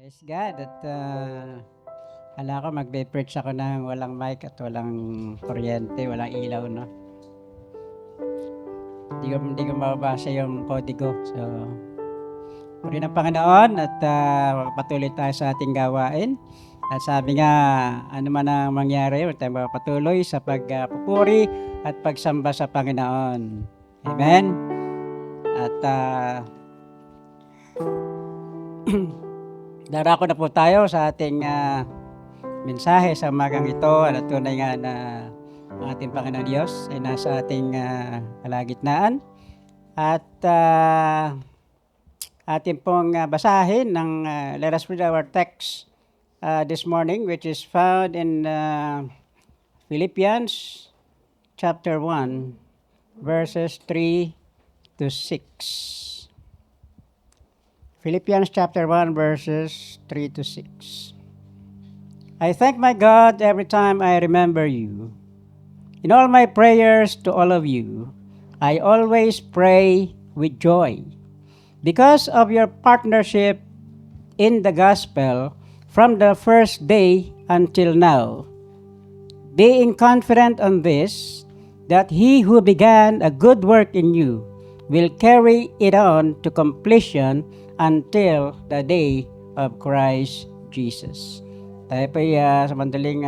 Praise God at hala ko magbe-preach ako ng walang mic at walang kuryente, walang ilaw, no? Hindi ko mababasa yung kodigo. So, puri ng Panginoon at patuloy tayo sa ating gawain. At sabi nga, ano man ang mangyari, huwag tayo patuloy sa pagpupuri at pagsamba sa Panginoon. Amen? At darako na po tayo sa ating mensahe sa umagang ito. At tunay nga na ang ating Panginoon Diyos ay nasa ating kalagitnaan. At ating pong basahin ng let us read our text this morning, which is found in Philippians chapter 1, verses 3 to 6. Philippians chapter 1, verses 3 to 6. I thank my God every time I remember you. In all my prayers to all of you, I always pray with joy because of your partnership in the gospel from the first day until now, being confident on this, that he who began a good work in you will carry it on to completion until the day of Christ Jesus. Tayo po sa mandaling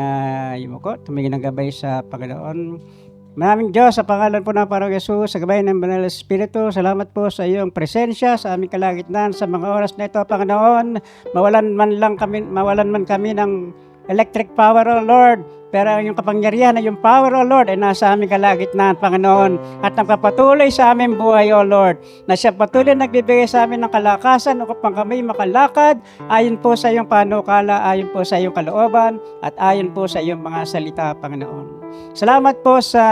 yumuko, tumingin ng gabay sa Panginoon. Maraming Diyos, sa pangalan po ng Panginoong Yesus, sa gabay ng Banal Espiritu, salamat po sa iyong presensya sa aming kalagitnaan sa mga oras na ito, Panginoon. Mawalan man kami ng electric power, O Lord, pero yung kapangyarihan na yung power, O Lord, ay nasa aming kalagitnaan, Panginoon. At nagpapatuloy sa aming buhay, O Lord, na siya patuloy nagbibigay sa amin ng kalakasan upang kami makalakad ayon po sa iyong panukala, ayon po sa iyong kalooban, at ayon po sa iyong mga salita, Panginoon. Salamat po sa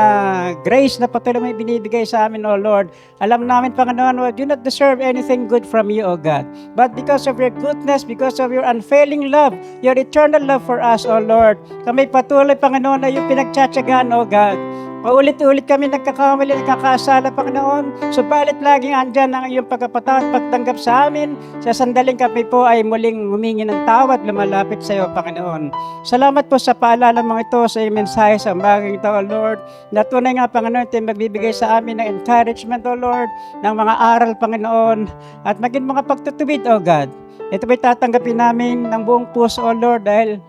grace na patuloy may binibigay sa amin, O Lord. Alam namin, Panginoon, we do not deserve anything good from you, O God. But because of your goodness, because of your unfailing love, your eternal love for us, O Lord, kami patuloy, Panginoon, na yung pinagtsatsagaan, O God. Paulit-ulit kami nagkakamali, nagkakasala, Panginoon. Subalit laging andyan ang iyong pagkapatawad, pagtanggap sa amin. Sa sandaling kami po ay muling humingi ng tawad, lumalapit sa iyo, Panginoon. Salamat po sa paalala mga ito sa iyong mensahe sa umagang ito, O Lord. Na tunay nga, Panginoon, ito magbibigay sa amin ng encouragement, O Lord, ng mga aral, Panginoon, at maging mga pagtutuwid, O God. Ito ba'y tatanggapin namin ng buong puso, O Lord, dahil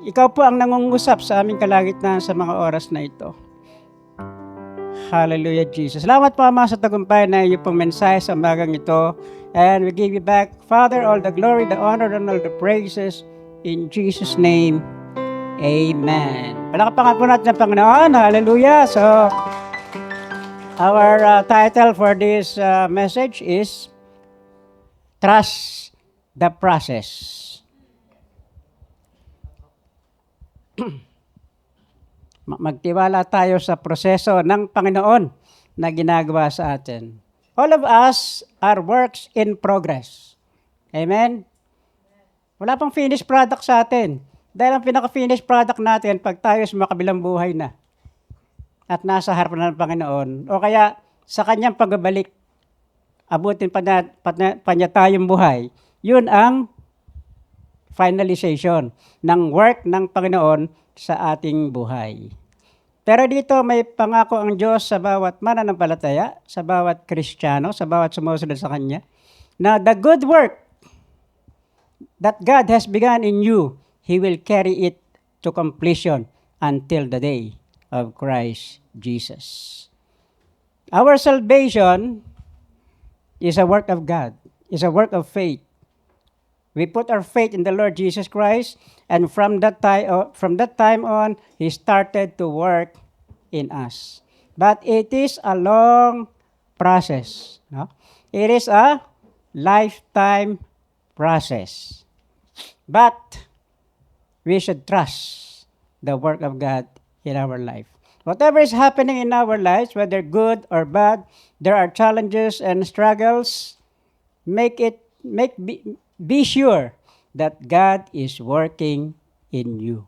ikaw po ang nangungusap sa aming kalagitnaan sa mga oras na ito. Hallelujah, Jesus. Salamat po, Ama, sa tagumpay na iyong pong mensahe sa umagang ito. And we give you back, Father, all the glory, the honor, and all the praises. In Jesus' name, Amen. Palakpakan po natin ang Panginoon. Hallelujah. So, our title for this message is Trust the Process. Magtiwala tayo sa proseso ng Panginoon na ginagawa sa atin. All of us are works in progress. Amen? Wala pang finished product sa atin. Dahil ang pinaka-finished product natin, pag tayo sa makabilang buhay na at nasa harapan ng Panginoon, o kaya sa kanyang pagbabalik, abutin pa niya tayong buhay, yun ang finalization ng work ng Panginoon sa ating buhay. Pero dito may pangako ang Diyos sa bawat mananampalataya, sa bawat Kristiyano, sa bawat sumusunod sa Kanya, na the good work that God has begun in you, He will carry it to completion until the day of Christ Jesus. Our salvation is a work of God, is a work of faith. We put our faith in the Lord Jesus Christ, and from that time on, He started to work in us. But it is a long process. No? It is a lifetime process. But we should trust the work of God in our life. Whatever is happening in our lives, whether good or bad, there are challenges and struggles. Be sure that God is working in you.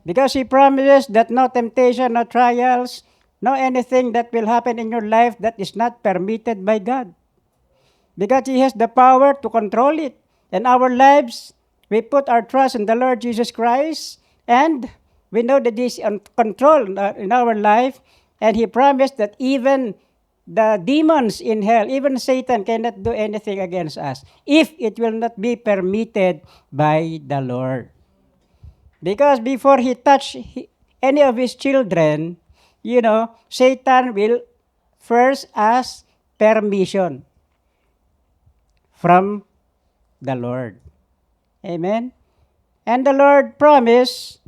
Because He promises that no temptation, no trials, no anything that will happen in your life that is not permitted by God. Because He has the power to control it. And our lives, we put our trust in the Lord Jesus Christ, and we know that He's in control in our life, and He promised that even the demons in hell, even Satan cannot do anything against us if it will not be permitted by the Lord. Because before He touch any of His children, Satan will first ask permission from the Lord. Amen? And the Lord promised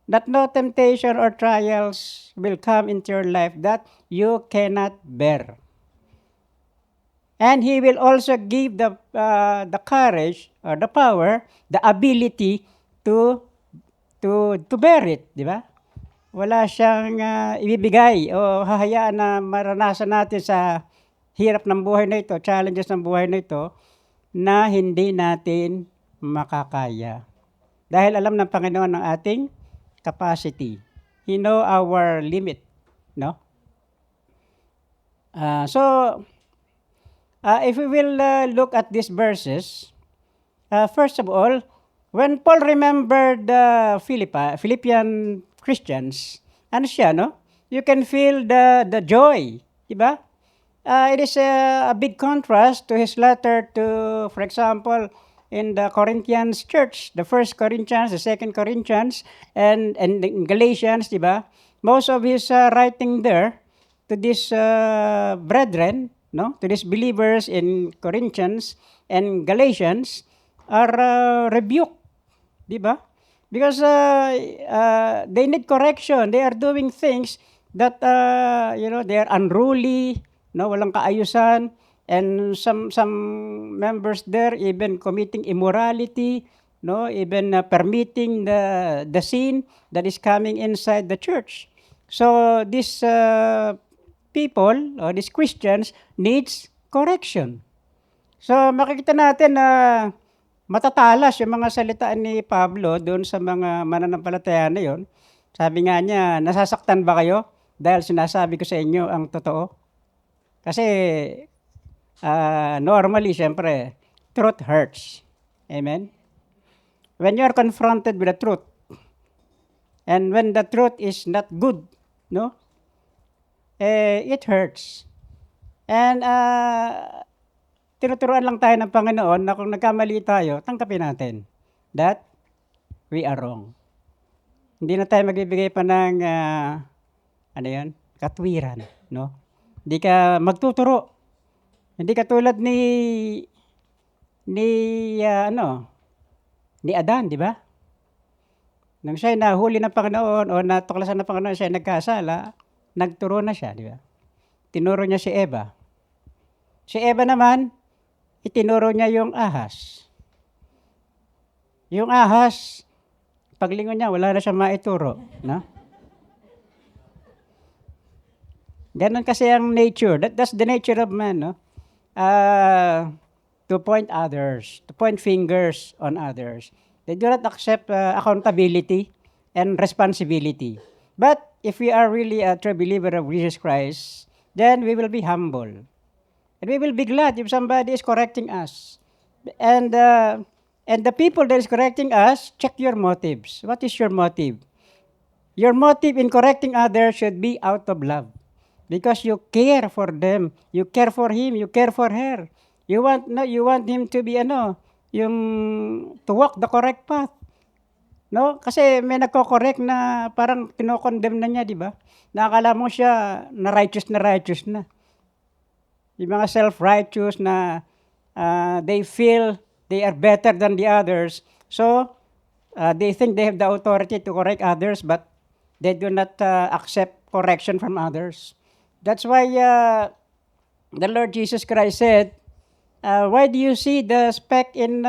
that no temptation or trials will come into your life that you cannot bear. And He will also give the courage or the power, the ability to bear it, di ba? Wala siyang ibibigay o hahayaan na maranasan natin sa hirap ng buhay na ito, challenges ng buhay na ito, na hindi natin makakaya. Dahil alam ng Panginoon ang ating capacity. He know our limit, no? If we will look at these verses, first of all, when Paul remembered the Philippian Christians, ano siya, no? You can feel the joy, di ba? It is a big contrast to his letter to, for example, in the Corinthians church, the first Corinthians, the second Corinthians, and in Galatians, di ba? Most of his writing there to these brethren, no, to these believers in Corinthians and Galatians are rebuke, di ba? Because they need correction. They are doing things that they are unruly, no, walang kaayusan, and some members there even committing immorality, no, even permitting the sin that is coming inside the church. So these people or these Christians needs correction. So makikita natin na matatalas yung mga salitaan ni Pablo doon sa mga mananampalataya na yon. Sabi nga niya, nasasaktan ba kayo dahil sinasabi ko sa inyo ang totoo? Kasi normally, siyempre, truth hurts. Amen? When you are confronted with the truth, and when the truth is not good, no? It hurts. And tinuturuan lang tayo ng Panginoon na kung nagkamali tayo, tangkapin natin that we are wrong. Hindi na tayo magbibigay pa ng katwiran, no? Hindi ka magtuturo. Hindi katulad ni Adan, di ba? Nang siya nahuli ng Panginoon o natuklasan ng Panginoon siya nagkasala, nagturo na siya, di ba? Tinuro niya si Eva. Si Eva naman, itinuro niya yung ahas. Yung ahas, paglingon niya, wala na siya maituro, no? Ganon kasi ang nature. That's the nature of man, no? To point fingers on others. They do not accept accountability and responsibility. But if we are really a true believer of Jesus Christ, then we will be humble. And we will be glad if somebody is correcting us. And the people that is correcting us, check your motives. What is your motive? Your motive in correcting others should be out of love. Because you care for them, you care for him, you care for her. You want him to be to walk the correct path. No? Kasi may nagko-correct na parang kinokondemn na niya, di ba? Nakakala mo siya na righteous na. Yung mga self-righteous na they feel they are better than the others. So, they think they have the authority to correct others, but they do not accept correction from others. That's why the Lord Jesus Christ said, why do you see the speck in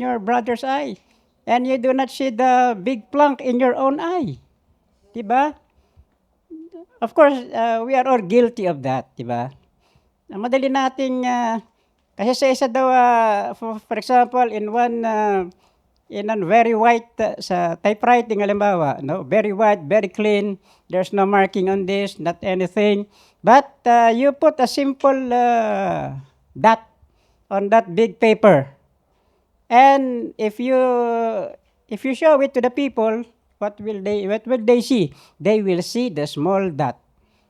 your brother's eye, and you do not see the big plank in your own eye? Diba? Of course, we are all guilty of that, diba? Madali nating, kasi sa isa daw, for example, in a very white, sa typewriting, halimbawa, no? Very white, very clean, there's no marking on this, not anything. But you put a simple dot on that big paper. And if you show it to the people, what will they see? They will see the small dot,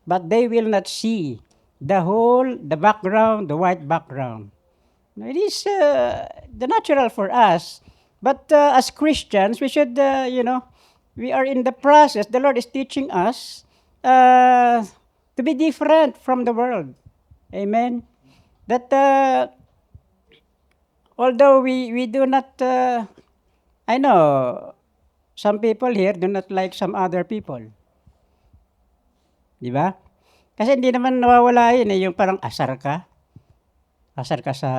but they will not see the background, the white background. It is the natural for us, but as Christians, we should, we are in the process. The Lord is teaching us to be different from the world. Amen. That although we do not, I know some people here do not like some other people. Di ba? Kasi hindi naman nawawala yun yung parang asar ka. Asar ka sa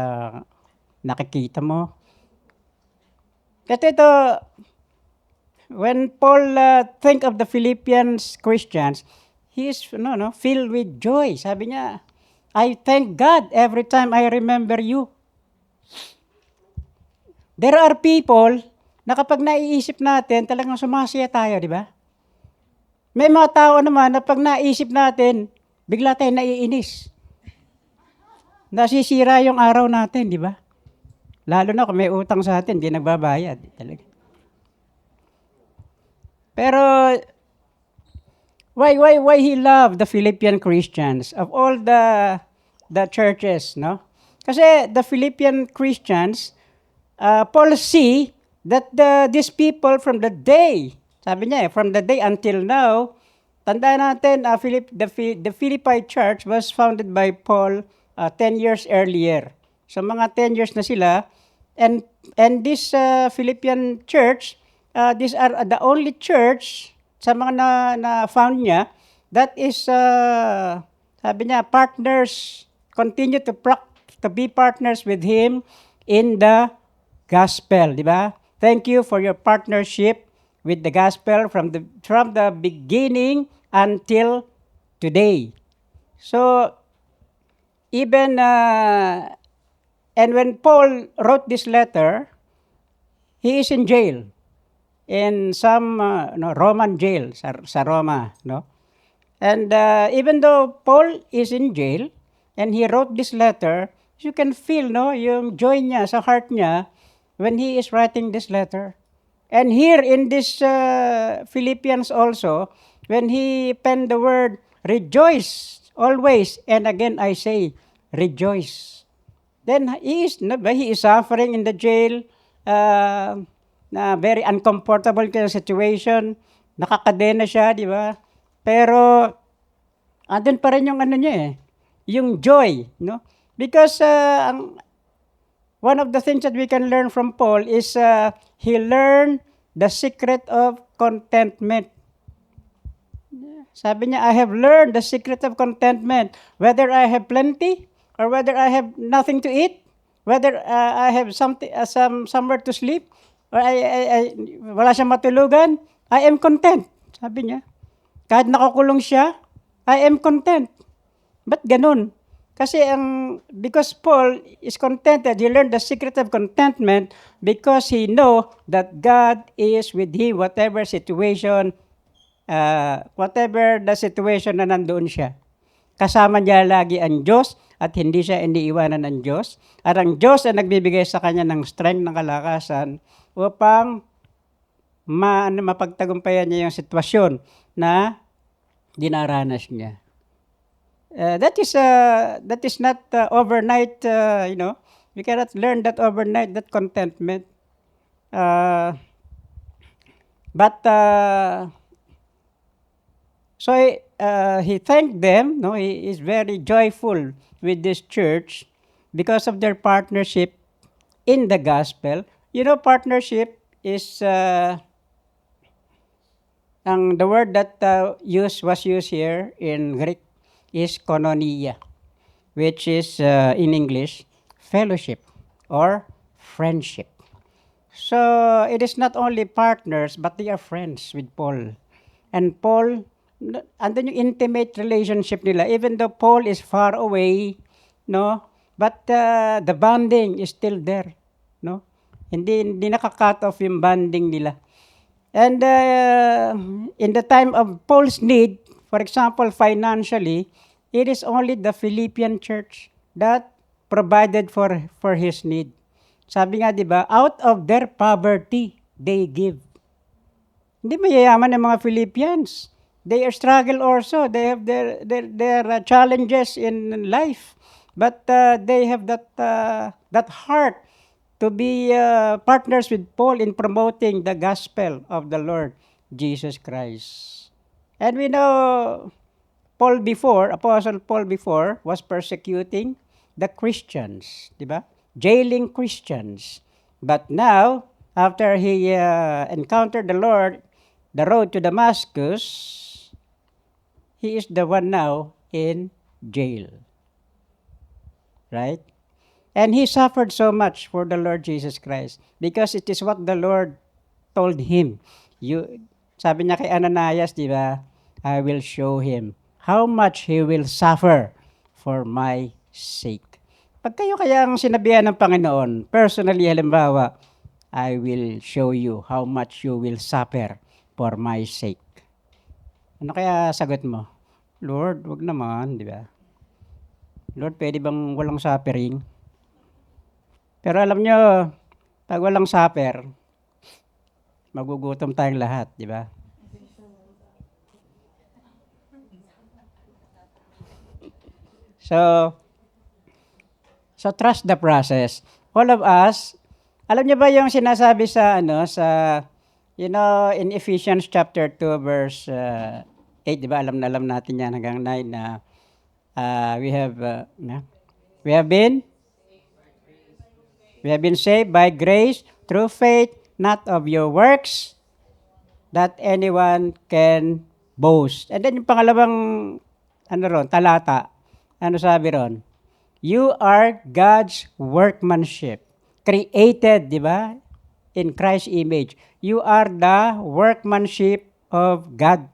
nakikita mo. Kasi ito, when Paul think of the Philippians Christians, he is filled with joy. Sabi niya, I thank God every time I remember you. There are people na kapag naiisip natin, talagang sumasaya tayo, di ba? May mga tao naman na pag naisip natin, bigla tayo naiinis. Nasisira yung araw natin, di ba? Lalo na kung may utang sa atin, di nagbabayad. Talaga. Pero, why he loved the Philippian Christians of all the churches, no? Kasi the Philippian Christians, Paul see that these people from the day, sabi niya from the day until now, tandaan natin, the Philippi church was founded by Paul 10 years earlier. So mga 10 years na sila, and this Philippian church, these are the only church sa mga na found niya that is, sabi niya, partners, continue to be partners with him in the gospel, di ba? Thank you for your partnership with the gospel from the beginning until today. So even and when Paul wrote this letter, he is in jail in some Roman jail sa Roma, no? And even though Paul is in jail and he wrote this letter, you can feel yung joy niya sa heart niya when he is writing this letter. And here in this Philippians also, when he penned the word, rejoice always, and again I say, rejoice. Then he is suffering in the jail, na very uncomfortable kind of situation, nakakadena siya, di ba? Pero, andun pa rin yung niya yung joy, no? Because, one of the things that we can learn from Paul is he learned the secret of contentment. Sabi niya, I have learned the secret of contentment. Whether I have plenty or whether I have nothing to eat, whether I have somewhere to sleep, or wala siyang matulugan, I am content. Sabi niya. Kahit nakakulong siya, I am content. Ba't ganun? Kasi because Paul is contented, he learned the secret of contentment because he know that God is with him whatever the situation na nandoon siya. Kasama niya lagi ang Diyos at hindi siya iniiwanan ng Diyos. At ang Diyos ay nagbibigay sa kanya ng strength, ng kalakasan upang mapagtagumpayan niya yung sitwasyon na dinaranas niya. That is not overnight, we cannot learn that overnight, that contentment. So he thanked them, no? He is very joyful with this church because of their partnership in the gospel. Partnership is the word that was used here in Greek is koinonia, which is in English fellowship or friendship. So it is not only partners, but they are friends with Paul. And Paul, andun yung intimate relationship nila, even though Paul is far away, no? But the bonding is still there, no? Hindi nakaka-cut off yung bonding nila. And in the time of Paul's need, for example, financially, it is only the Philippian church that provided for his need. Sabi nga, di ba, out of their poverty, they give. Hindi mayayaman ng mga Philippians. They struggle also. They have their challenges in life. But they have that heart to be partners with Paul in promoting the gospel of the Lord Jesus Christ. And we know Apostle Paul before was persecuting the Christians, di ba? Jailing Christians. But now, after he encountered the Lord, the road to Damascus, he is the one now in jail. Right? And he suffered so much for the Lord Jesus Christ because it is what the Lord told him. Sabi niya kay Ananias, di ba? I will show him how much he will suffer for my sake. Pag kayo kaya ang sinabihan ng Panginoon, personally halimbawa, I will show you how much you will suffer for my sake. Ano kaya sagot mo? Lord, wag naman, di ba? Lord, pwede bang walang suffering? Pero alam nyo, pag walang suffer, magugutom tayong lahat, di ba? So trust the process. All of us, alam niyo ba yung sinasabi sa in Ephesians chapter 2 verse 8, di ba? Alam natin yan hanggang 9 na we have been saved by grace through faith, not of your works, that anyone can boast. And then yung pangalawang talata, ano sabi ron? You are God's workmanship, created, di ba? In Christ's image. You are the workmanship of God.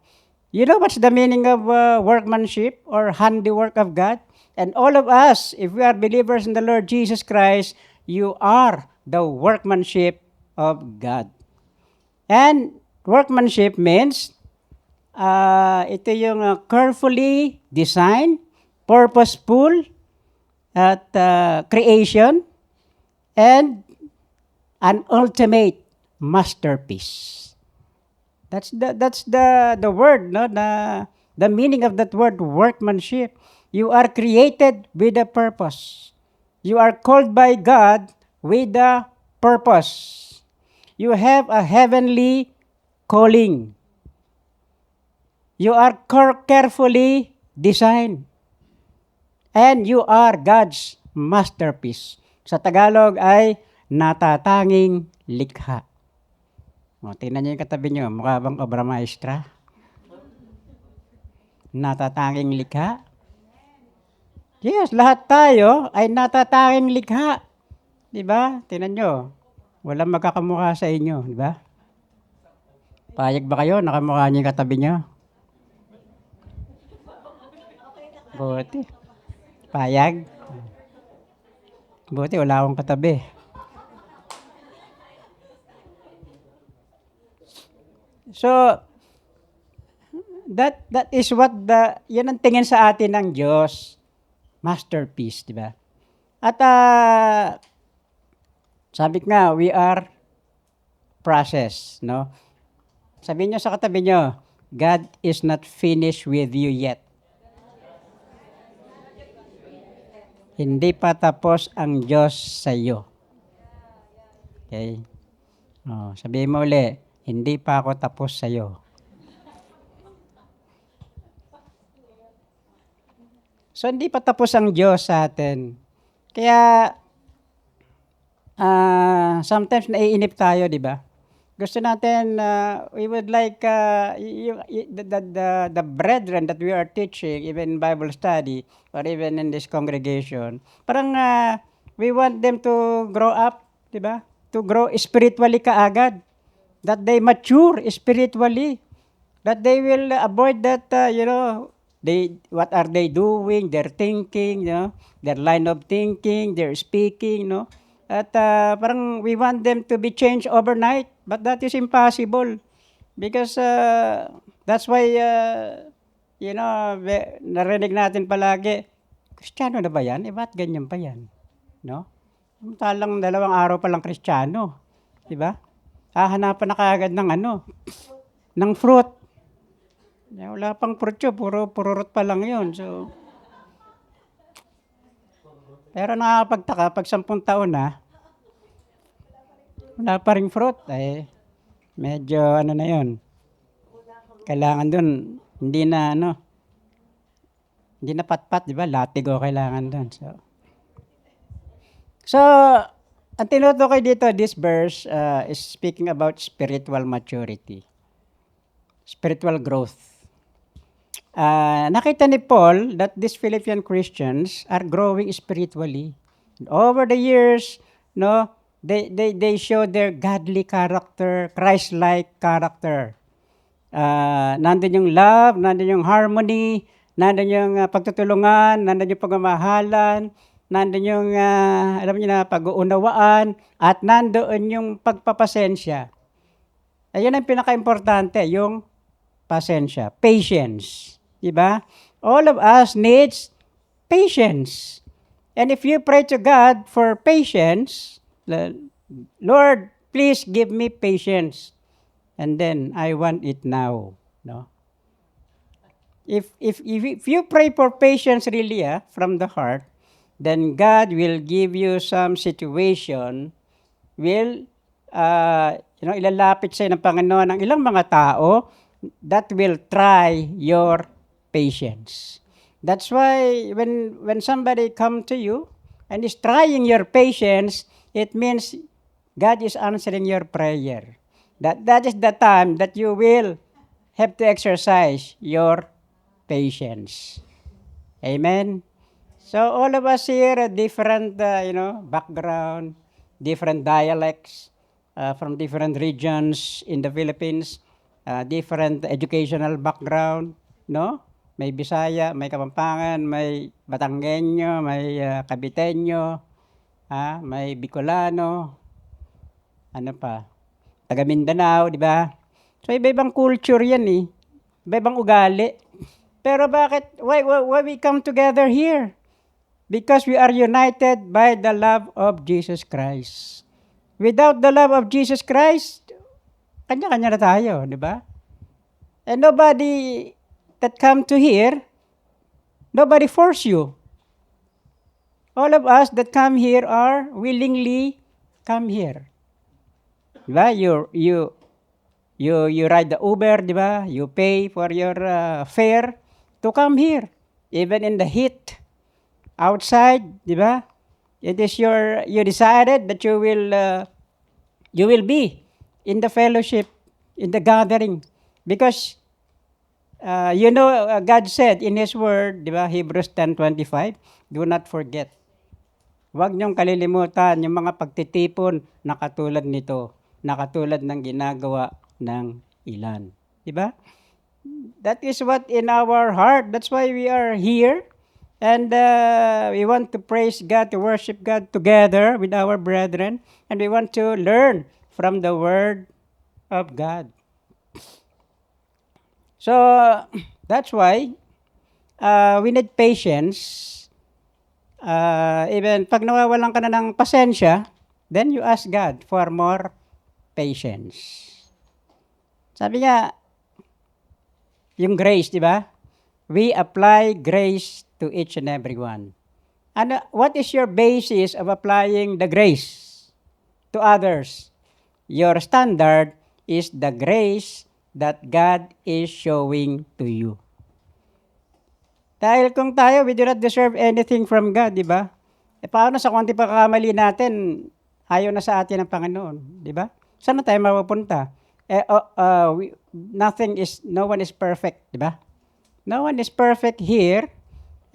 You know what's the meaning of workmanship or handiwork of God? And all of us, if we are believers in the Lord Jesus Christ, you are the workmanship of God. And workmanship means ito yung carefully designed, purposeful at creation, and an ultimate masterpiece. That's the word, no? The meaning of that word, workmanship. You are created with a purpose. You are called by God with a purpose. You have a heavenly calling. You are carefully designed. And you are God's masterpiece. Sa Tagalog ay natatanging likha. O, tingnan niyo yung katabi niyo, mukha bang obra maestra? Natatanging likha? Yes, lahat tayo ay natatanging likha. Di ba? Tingnan niyo, walang magkakamukha sa inyo, di ba? Payag ba kayo? Nakamukha niyo yung katabi niyo? Buti. Payag? Buti, wala akong katabi. So, that is what yan ang tingin sa atin ng Diyos. Masterpiece, di ba? At sabi nga, we are process, no? Sabihin nyo sa katabi nyo, God is not finished with you yet. Hindi pa tapos ang Diyos sa iyo. Okay? Sabihin mo uli, hindi pa ako tapos sa iyo. So, hindi pa tapos ang Diyos sa atin. Kaya, sometimes naiinip tayo, di ba? Gusto natin, we would like the brethren that we are teaching, even in Bible study, or even in this congregation, parang we want them to grow up, di ba? To grow spiritually kaagad. That they mature spiritually. That they will avoid that, what are they doing, their thinking, their line of thinking, their speaking, At parang we want them to be changed overnight, but that is impossible. Because that's why, narinig natin palagi, Kristiyano na ba yan? Ba't ganyan pa yan? No? Samantalang 2 araw pa lang Kristiyano, 'di ba? Hahanapan na kaagad ng ng fruit. Wala pang fruit yun, puro pururot pa lang yun. So, pero nakakapagtaka, pag 10 taon na, wala pa ring fruit. Medyo na yun. Kailangan dun, hindi na hindi na patpat, di ba? Latigo kailangan dun. So ang tinutukoy dito, this verse is speaking about spiritual maturity, spiritual growth. Nakita ni Paul that these Philippian Christians are growing spiritually. Over the years, they show their godly character, Christ-like character. Nandun yung love, nandun yung harmony, nandun yung pagtutulungan, nandun yung pagmamahalan, nandun yung, alam niyo na, pag-uunawaan, at nandoon yung pagpapasensya. Ayun ang pinaka-importante, yung pasensya, patience. Diba? All of us needs patience. And if you pray to God for patience, Lord, please give me patience. And then I want it now. No? If you pray for patience really from the heart, then God will give you some situation, will ilalapit sa ng Panginoon ng ilang mga tao that will try your patience. That's why when somebody come to you and is trying your patience, it means God is answering your prayer. That is the time that you will have to exercise your patience. Amen. So all of us here are different, background, different dialects from different regions in the Philippines, different educational background, no? May Bisaya, may Kapampangan, may Batanggenyo, may Caviteño, may Bicolano, ano pa? Taga Mindanao, di ba? So iba-ibang culture yan iba-ibang ugali. Pero bakit? Why we come together here? Because we are united by the love of Jesus Christ. Without the love of Jesus Christ, kanya-kanya na tayo, di ba? And nobody that come to here, nobody force you. All of us that come here are willingly come here. Di ba? You ride the Uber, di ba? You pay for your fare to come here. Even in the heat outside, di ba? It is you decided that you will be in the fellowship, in the gathering. Because God said in His Word, di ba, Hebrews 10:25, do not forget. Huwag niyong kalilimutan yung mga pagtitipon na katulad nito, na katulad ng ginagawa ng ilan. Di ba? That is what in our heart. That's why we are here. And we want to praise God, to worship God together with our brethren. And we want to learn from the Word of God. So, that's why we need patience. Even pag nawawalan ka na ng pasensya, then you ask God for more patience. Sabi nga, yung grace, di ba? We apply grace to each and every one. And what is your basis of applying the grace to others? Your standard is the grace that God is showing to you. Dahil kung tayo, we do not deserve anything from God, di ba? Paano sa konti pagkakamali natin, ayaw na sa atin ng Panginoon, di ba? Saan na tayo mapupunta? No one is perfect, di ba? No one is perfect here.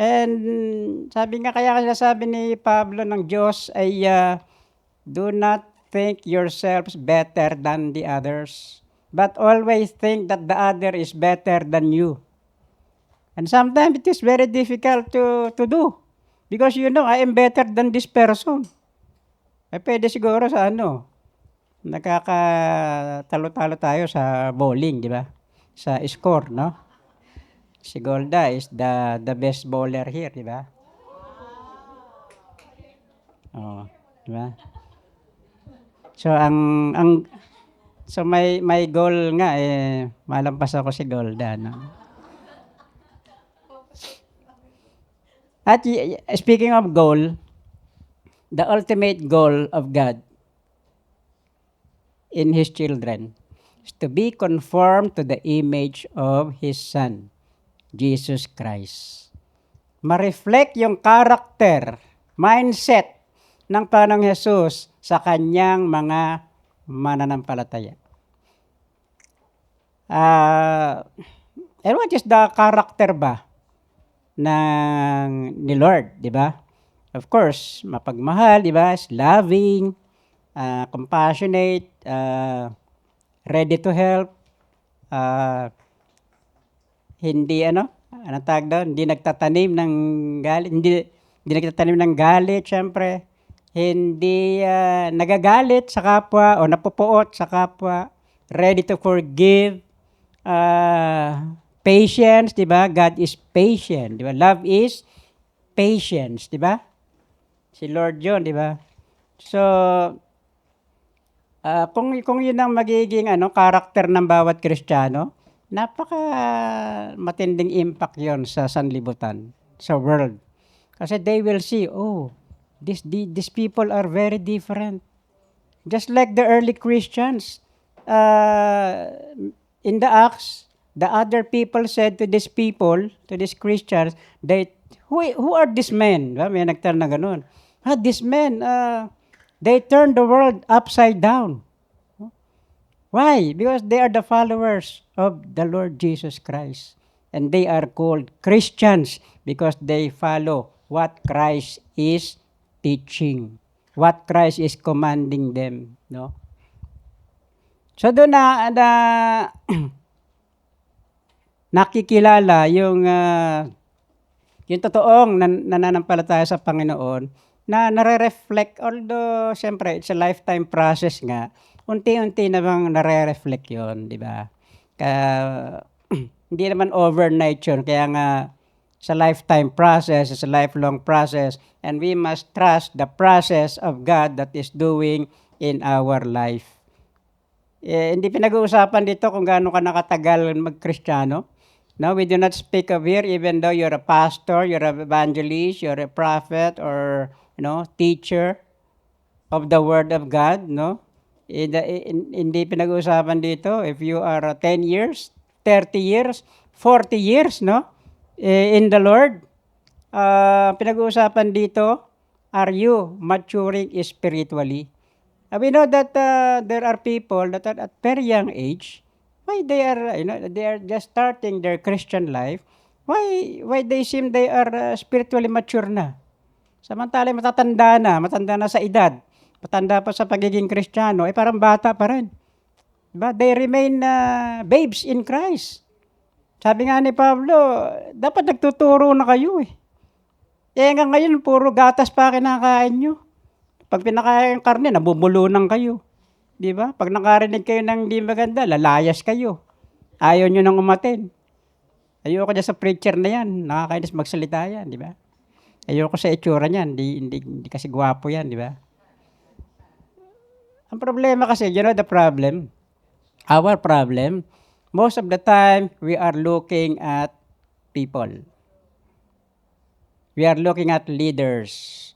And sabi nga, kaya sabi ni Pablo ng Diyos ay, do not think yourselves better than the others, but always think that the other is better than you. And sometimes it is very difficult to do. Because I am better than this person. Pwede siguro sa nakakatalo-talo tayo sa bowling, di ba? Sa score, no? Si Golda is the best bowler here, di ba? Oh. Di ba? So may goal nga malampas ako si Golda, no. At speaking of goal, the ultimate goal of God in His children is to be conformed to the image of His Son, Jesus Christ. Ma-reflect yung character, mindset ng Panginoong Jesus sa kanyang mga mananampalataya. And what is the character ba ni Lord, di ba? Of course, mapagmahal, di ba? Loving, compassionate, ready to help, hindi anong tawag doon? Hindi nagtatanim ng galit, hindi nagtatanim ng galit, syempre. Hindi nagagalit sa kapwa o napupuot sa kapwa, ready to forgive, patience, di ba? God is patient, di ba? Love is patience, di ba? Si Lord yun, di ba? So, kung yun ang magiging karakter ng bawat Kristiyano, napaka matinding impact yon sa sanlibutan, sa world. Kasi they will see, these people are very different. Just like the early Christians, in the Acts, the other people said to these people, to these Christians, who are these men? May nagtanong na ganun. These men, they turned the world upside down. Why? Because they are the followers of the Lord Jesus Christ. And they are called Christians because they follow what Christ is teaching, what Christ is commanding them, no? So doon na nakikilala yung totoong nananampalataya sa Panginoon na nare-reflect, although siyempre it's a lifetime process nga, unti-unti namang nare-reflect yun, di ba? Hindi naman overnight yun, kaya nga sa lifetime process, it's a lifelong process, and we must trust the process of God that is doing in our life. Hindi pinag-uusapan dito kung gaano ka nakatagal mag-Kristiyano. No, we do not speak of here, even though you're a pastor, you're an evangelist, you're a prophet, or teacher of the Word of God, no? Hindi pinag-uusapan dito if you are 10 years, 30 years, 40 years, no? In the Lord. Pinag-uusapan dito, are you maturing spiritually? We know that there are people that are at very young age, why they are just starting their Christian life, why they seem they are spiritually mature na. Samantala matanda na sa edad, matanda pa sa pagiging Kristiyano, parang bata pa rin. Diba? They remain babes in Christ. Sabi nga ni Pablo, dapat nagtuturo na kayo hanggang ngayon, puro gatas pa kinakain nyo. Pag pinakain ng karne, nabubulunan kayo. Di ba? Pag nakarinig kayo ng di maganda, lalayas kayo. Ayaw nyo nang umatin. Ayoko dyan sa preacher na yan. Nakakainis magsalita yan, di ba? Ayoko sa itsura niyan. Hindi kasi gwapo yan, di ba? Ang problema kasi, the problem? Our problem, most of the time, we are looking at people. We are looking at leaders.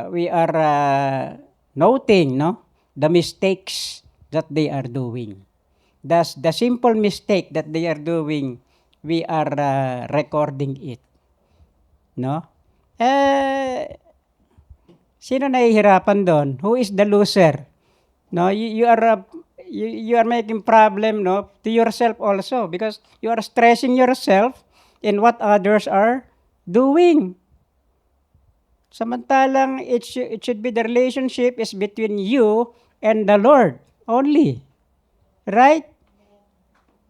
We are noting, the mistakes that they are doing. The simple mistake that they are doing, we are recording it, no? Sino nahihirapan doon? Who is the loser? No, you are making problem, to yourself also, because you are stressing yourself in what others are doing. Samantalang it should be the relationship is between you and the Lord only. Right?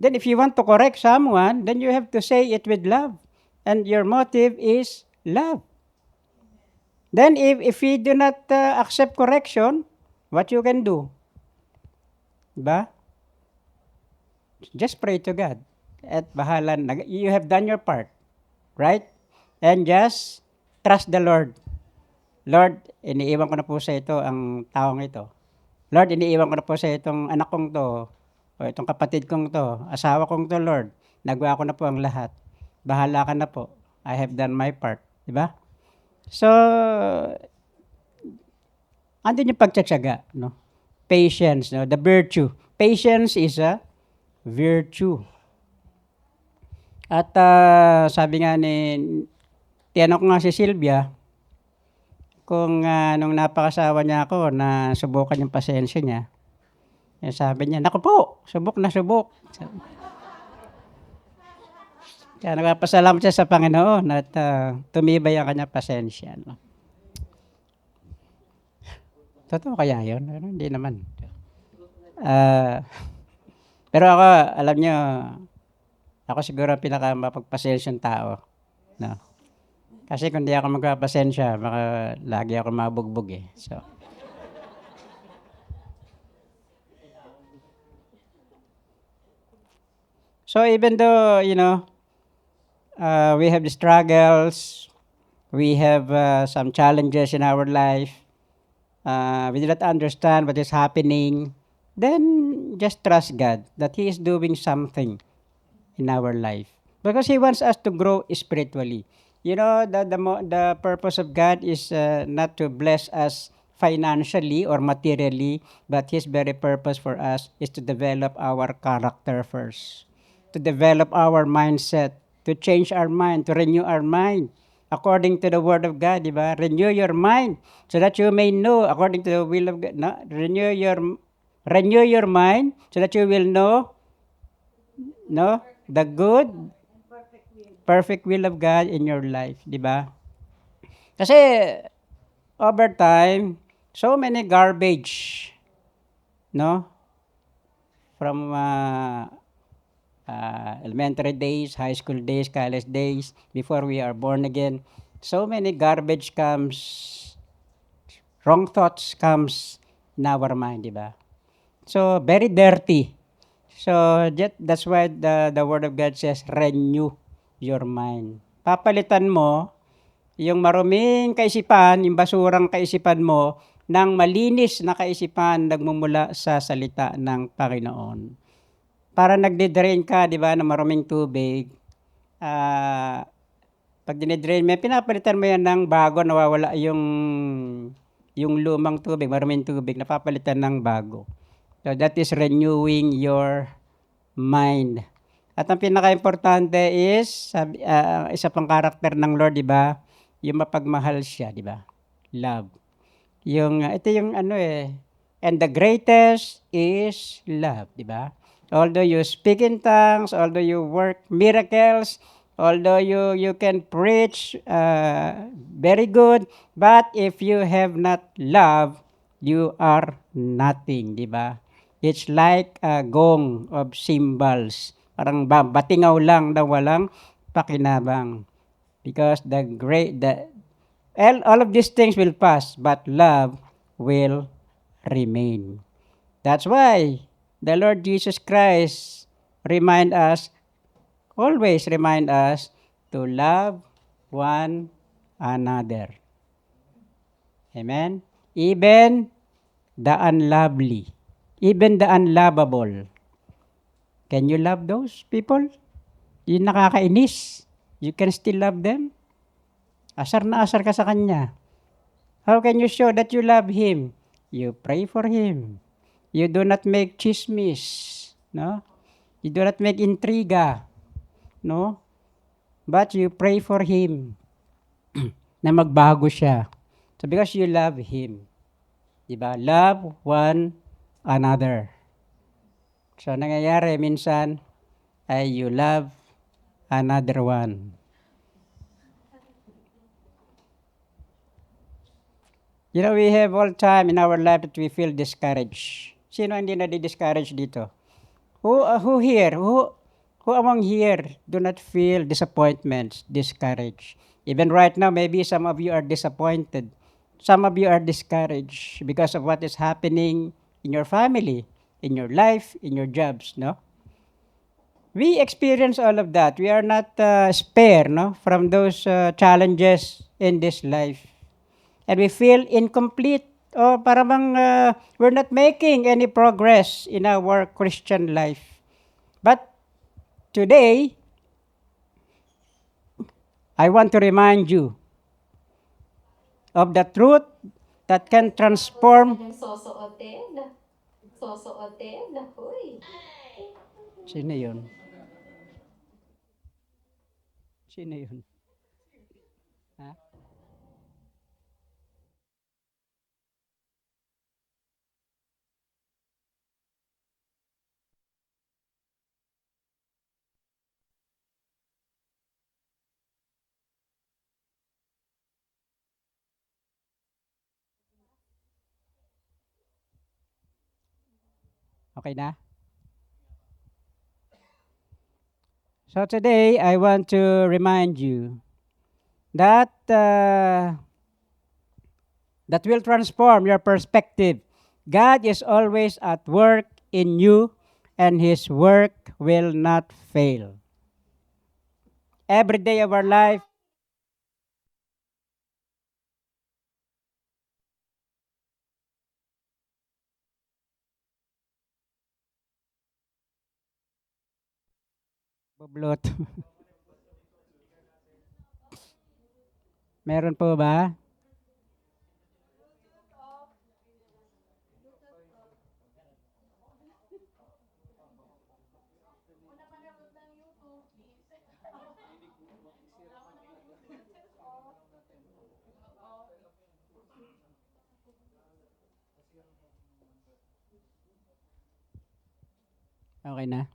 Then if you want to correct someone, then you have to say it with love. And your motive is love. Then if you do not accept correction, what you can do? Diba? Just pray to God. At bahala, you have done your part. Right? And just trust the Lord. Lord, iniiwan ko na po sa ito ang taong ito. Lord, iniiwan ko na po sa itong anak kong 'to, o itong kapatid kong 'to, asawa kong 'to, Lord. Nagawa ko na po ang lahat. Bahala ka na po. I have done my part, 'di ba? So, andun yung pagtitiyaga, no? Patience, no? The virtue. Patience is a virtue. At sabi nga ni, tinanong ko nga si Sylvia, kung nung napakasawa niya ako na subukan yung pasensya niya, sabi niya, naku po, subok na subok. Kaya nagpapasalamat siya sa Panginoon at tumibay ang kanyang pasensya. No? Totoo kaya yun? Ano, hindi naman. Ah, pero ako, alam niyo, ako siguro ang pinakamapagpasensyang tao. No? Kasi kung di ako magpapasensya, baka lagi ako mabugbog eh. So even though, we have the struggles, we have some challenges in our life, we do not understand what is happening, then just trust God that He is doing something in our life because He wants us to grow spiritually. You know, the purpose of God is not to bless us financially or materially, but His very purpose for us is to develop our character first, to develop our mindset, to change our mind, to renew our mind according to the Word of God, di ba? Renew your mind so that you may know according to the will of God. No? Renew your mind so that you will know, no, the good, perfect will of God in your life, di ba? Kasi over time, so many garbage, no? From elementary days, high school days, college days, before we are born again, so many garbage comes, wrong thoughts comes in our mind, di ba? So, very dirty. So, that's why the Word of God says, renew your mind. Papalitan mo yung maruming kaisipan, yung basurang kaisipan mo, ng malinis na kaisipan nagmumula sa salita ng Panginoon. Para nagde-drain ka, di ba, ng maruming tubig, pag dinidrain mo, pinapalitan mo yan ng bago, nawawala yung lumang tubig, maruming tubig, napapalitan ng bago. So that is renewing your mind. At ang pinaka-importante is, isa pang karakter ng Lord, di ba? Yung mapagmahal siya, di ba? Love. Ito yung and the greatest is love, di ba? Although you speak in tongues, although you work miracles, although you can preach very good, but if you have not love, you are nothing, di ba? It's like a gong of cymbals. Parang batingaw lang na walang pakinabang. Because all of these things will pass, but love will remain. That's why the Lord Jesus Christ always remind us to love one another. Amen? Even the unlovely. Even the unlovable. Can you love those people? Yung nakakainis, you can still love them? Asar na asar ka sa kanya. How can you show that you love him? You pray for him. You do not make chismis, no? You do not make intriga, no? But you pray for him na magbago siya. So because you love him. Diba? Love one another. So nangyayari minsan ay you love another one. You know, we have all time in our life that we feel discouraged. Sino hindi na-discourage dito? Who among here do not feel disappointments, discouraged? Even right now, maybe some of you are disappointed. Some of you are discouraged because of what is happening in your family, in your life, in your jobs, no? We experience all of that. We are not spared, no, from those challenges in this life. and we feel incomplete or parang we're not making any progress in our Christian life. But today, I want to remind you of the truth that can transform. Sino yun? Sino yun? Ha? Okay na? So today, I want to remind you that that will transform your perspective. God is always at work in you, and His work will not fail. Every day of our life, bublot. Meron po ba? Okay na?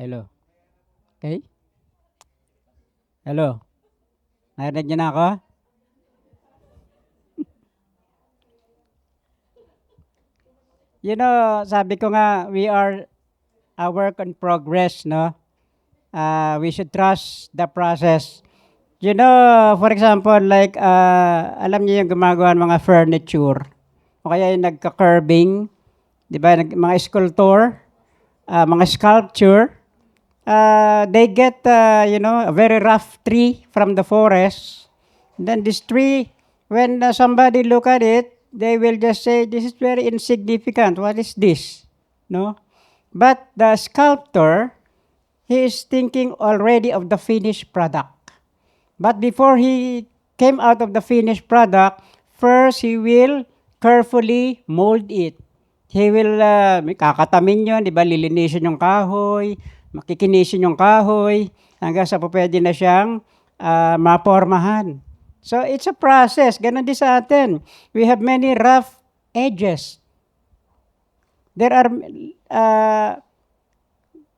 Hello? Okay? Hello? Narinig niyo na ako? You know, sabi ko nga, we are a work in progress, no? We should trust the process. You know, for example, like, alam niyo yung gumagawa ng mga furniture, o kaya yung nagka-curving, di ba, mga sculptor, mga sculpture, they get, a very rough tree from the forest. Then this tree, when somebody look at it, they will just say, this is very insignificant. What is this? No? But the sculptor, he is thinking already of the finished product. But before he came out of the finished product, first he will carefully mold it. He will, kakatamin yun, di ba, lilinisin yung kahoy, makikinisin yung kahoy, hanggang sa po pwede na siyang mapormahan. So it's a process. Ganon din sa atin. We have many rough edges. There are,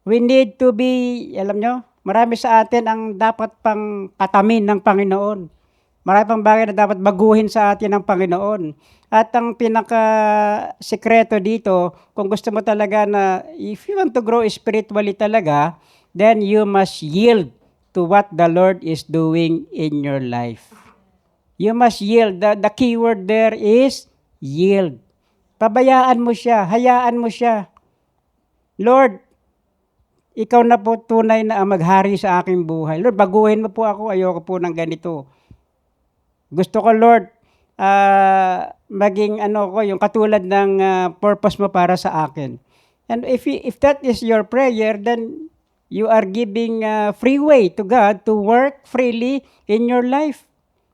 we need to be, alam nyo, marami sa atin ang dapat pang katamin ng Panginoon. Marami pang bagay na dapat baguhin sa atin ng Panginoon. At ang pinaka-sekreto dito, kung gusto mo talaga na, if you want to grow spiritually talaga, then you must yield to what the Lord is doing in your life. You must yield. The key word there is yield. Pabayaan mo siya, hayaan mo siya. Lord, ikaw na po tunay na ang maghari sa aking buhay. Lord, baguhin mo po ako, ayoko po ng ganito. Gusto ko, Lord, maging yung katulad ng purpose mo para sa akin. And if that is your prayer, then you are giving free way to God to work freely in your life.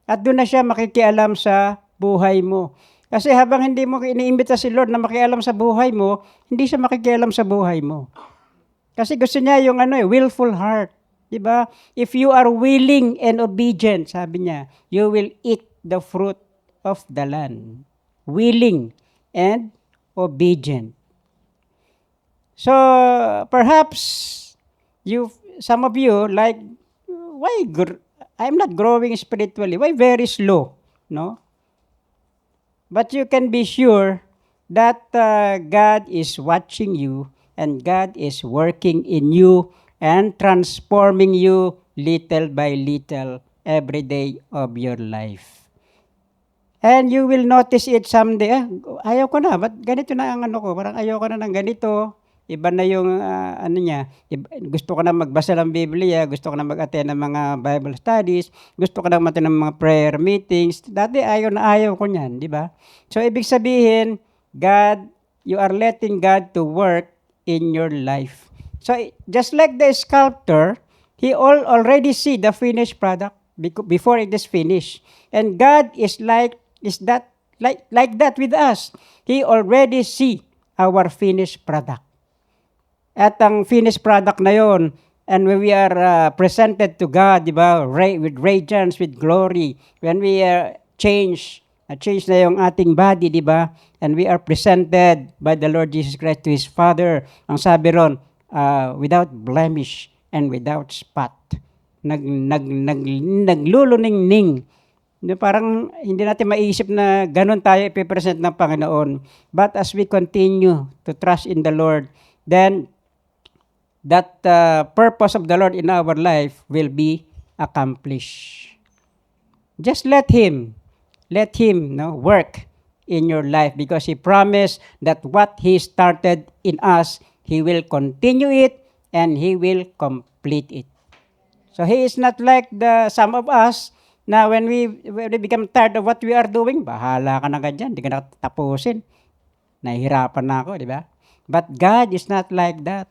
At doon na siya makikialam sa buhay mo. Kasi habang hindi mo iniimbita si Lord na makialam sa buhay mo, hindi siya makikialam sa buhay mo. Kasi gusto niya yung willful heart. Diba? If you are willing and obedient, sabi niya, you will eat the fruit of the land. Willing and obedient. So, perhaps, some of you, like, I'm not growing spiritually. Why very slow? No? But you can be sure that God is watching you and God is working in you and transforming you little by little every day of your life. And you will notice it someday, ayaw ko na, ba't ganito na ang ano ko, parang ayaw ko na ng ganito, iba na yung ano niya, gusto ko na magbasa ng Biblia, gusto ko na mag-attend ng mga Bible studies, gusto ko na mag-attend ng mga prayer meetings, dati ayaw ko niyan, di ba? So, ibig sabihin, you are letting God to work in your life. So, just like the sculptor, he already see the finished product before it is finished. And God is like that with us. He already see our finished product. At ang finished product na yon, and when we are presented to God, di ba, with radiance, with glory, when we change na yung ating body, di ba? And we are presented by the Lord Jesus Christ to His Father. Ang sabi ron, without blemish and without spot. Nagluluningning. Parang hindi natin maiisip na ganun tayo ipipresent ng Panginoon. But as we continue to trust in the Lord, then that purpose of the Lord in our life will be accomplished. Just let Him work in your life, because He promised that what He started in us, He will continue it and He will complete it. So He is not like some of us na when we become tired of what we are doing, bahala ka na ganyan, hindi ka na tapusin. Nahihirapan na ako, di ba? But God is not like that.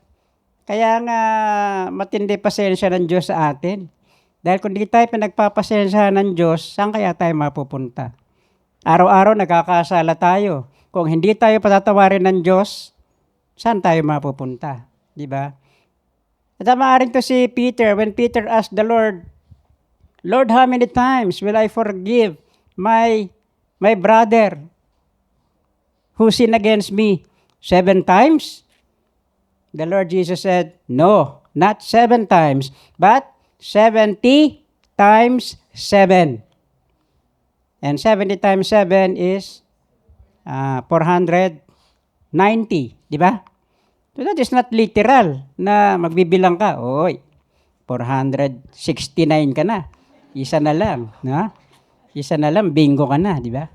Kaya nga matindi pasensya ng Diyos sa atin. Dahil kung di tayo pinagpapasensya ng Diyos, saan kaya tayo mapupunta? Araw-araw nagkakasala tayo. Kung hindi tayo patatawarin ng Diyos, saan tayo mapupunta? Di ba? At maaaring to si Peter, when Peter asked the Lord, Lord, how many times will I forgive my brother who sinned against me? 7 times? The Lord Jesus said, no, not 7 times, but 70 times 7. And 70 times 7 is 490, di ba? So that is not literal na magbibilang ka. Oy, 469 ka na. Isa na lang, no? Isa na lang, bingo ka na, di ba?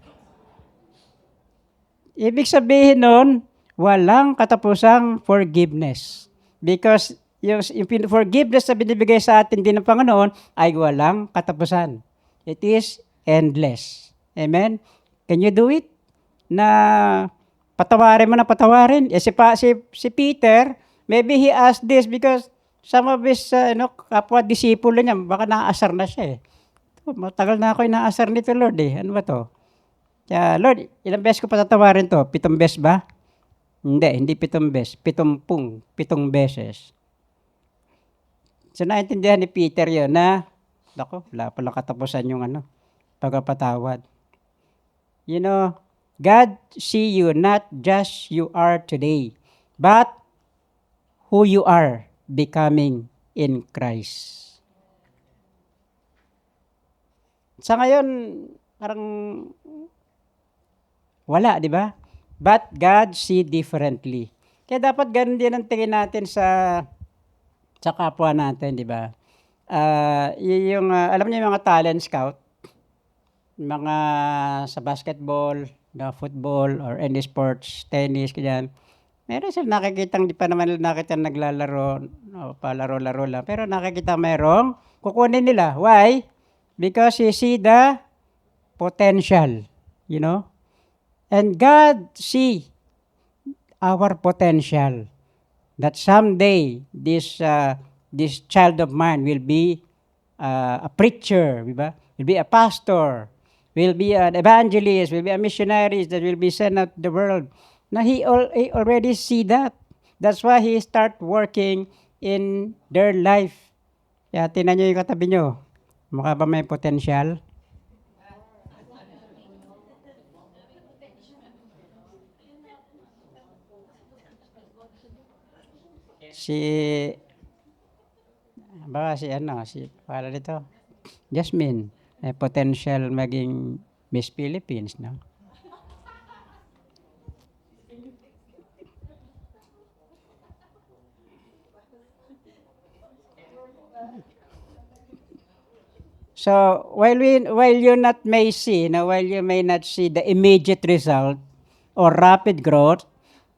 Ibig sabihin nun, walang katapusang forgiveness. Because yung forgiveness na binibigay sa atin din ng Panginoon ay walang katapusan. It is endless. Amen? Can you do it? Na patawarin mo na patawarin. Si Peter, maybe he asked this because some of his kapwa-disipulo niya, baka naaasar na siya eh. Matagal na ako inaasar nito, Lord eh. Ano ba to? Kaya, Lord, ilang beses ko patatawarin to? 7 beses ba? Hindi 7 beses. 7 beses. So, naintindihan ni Peter yun na, wala palang katapusan yung pagpapatawad. You know, God see you not just you are today, but who you are becoming in Christ. Sa ngayon, parang wala, di ba? But God see differently. Kaya dapat ganun din ang tingin natin sa kapwa natin, di ba? Alam niyo yung mga talent scout, mga sa basketball, football, or any sports, tennis, ganyan. Meron sila nakikitang, di pa naman nakita naglalaro, palaro-laro lang. Pero nakikita merong kukunin nila. Why? Because you see the potential, you know? And God see our potential. That someday, this child of mine will be a preacher, diba? Will be a pastor, will be an evangelist, will be a missionary that will be sent out the world. Now, he already see that. That's why he start working in their life. Kaya tinan nyo yung katabi nyo. Mukha ba may potential? Pala nito, Jasmine, may potential maging Miss Philippines, no? So while you not may see, while you may not see the immediate result or rapid growth,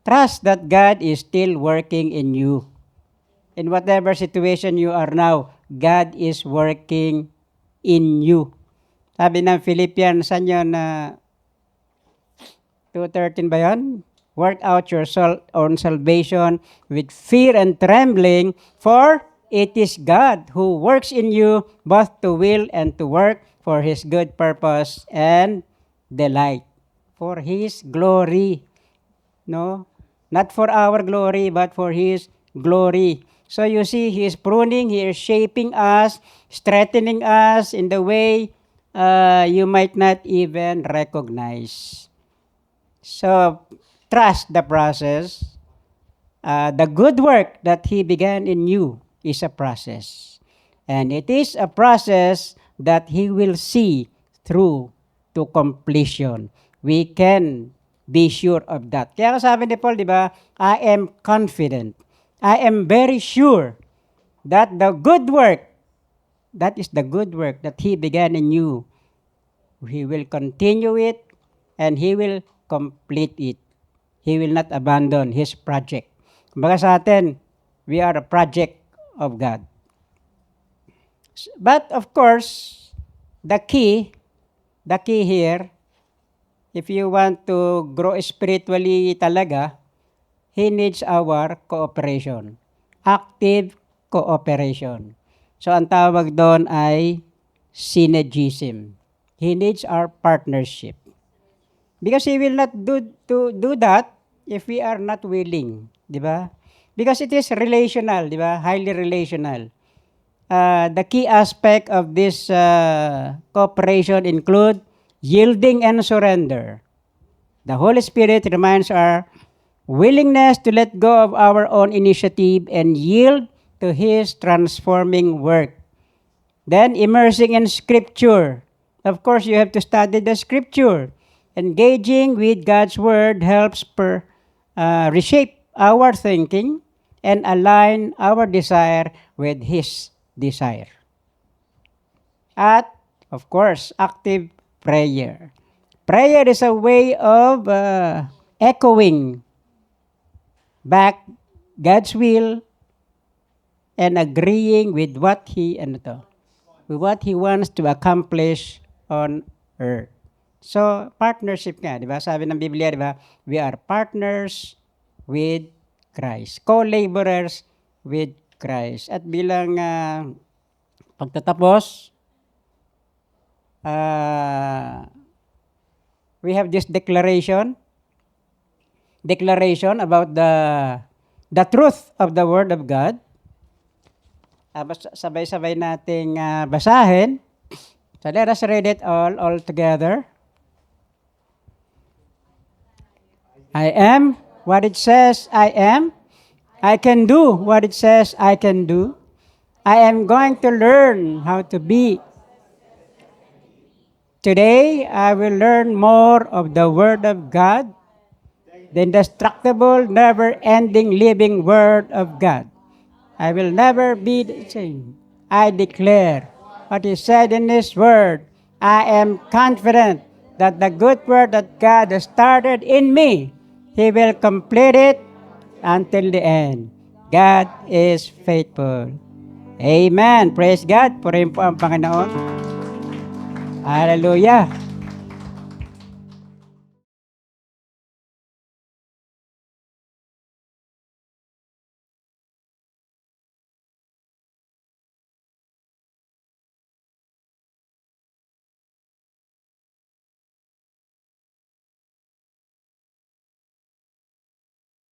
trust that God is still working in you. In whatever situation you are now, God is working in you. Sabi ng Philippians, saan yun, 2:13 ba yun? Work out your own salvation with fear and trembling, for it is God who works in you both to will and to work for His good purpose and delight. For His glory. No? Not for our glory, but for His glory. So you see, He is pruning, He is shaping us, strengthening us in the way you might not even recognize. So, trust the process. The good work that He began in you is a process. And it is a process that He will see through to completion. We can be sure of that. Kaya sabi ni Paul, di ba, I am confident. I am very sure that the good work, that is the good work that He began in you, He will continue it and He will complete it. He will not abandon His project. Kumbaga sa atin, we are a project of God. But of course, the key here, if you want to grow spiritually talaga, He needs our cooperation. Active cooperation. So ang tawag doon ay synergism. He needs our partnership. Because He will not do that if we are not willing, di ba? Because it is relational, di ba? Highly relational. The key aspect of this cooperation include yielding and surrender. The Holy Spirit reminds our willingness to let go of our own initiative and yield to His transforming work. Then immersing in Scripture. Of course, you have to study the Scripture. Engaging with God's Word helps reshape our thinking and align our desire with His desire. At, of course, active prayer. Prayer is a way of echoing back God's will and agreeing with what He wants to accomplish on earth. So, partnership nga, di ba? Sabi ng Biblia, di ba? We are partners with Christ. Co-laborers with Christ. At bilang pagtatapos, we have this declaration about the truth of the Word of God. Sabay-sabay nating basahin. So let us read it all together. I am what it says I am. I can do what it says I can do. I am going to learn how to be. Today, I will learn more of the Word of God, the indestructible, never-ending, living Word of God. I will never be the same. I declare what is said in His Word. I am confident that the good work that God has started in me, He will complete it until the end. God is faithful. Amen. Praise God. Purihin po ang Panginoon. Hallelujah.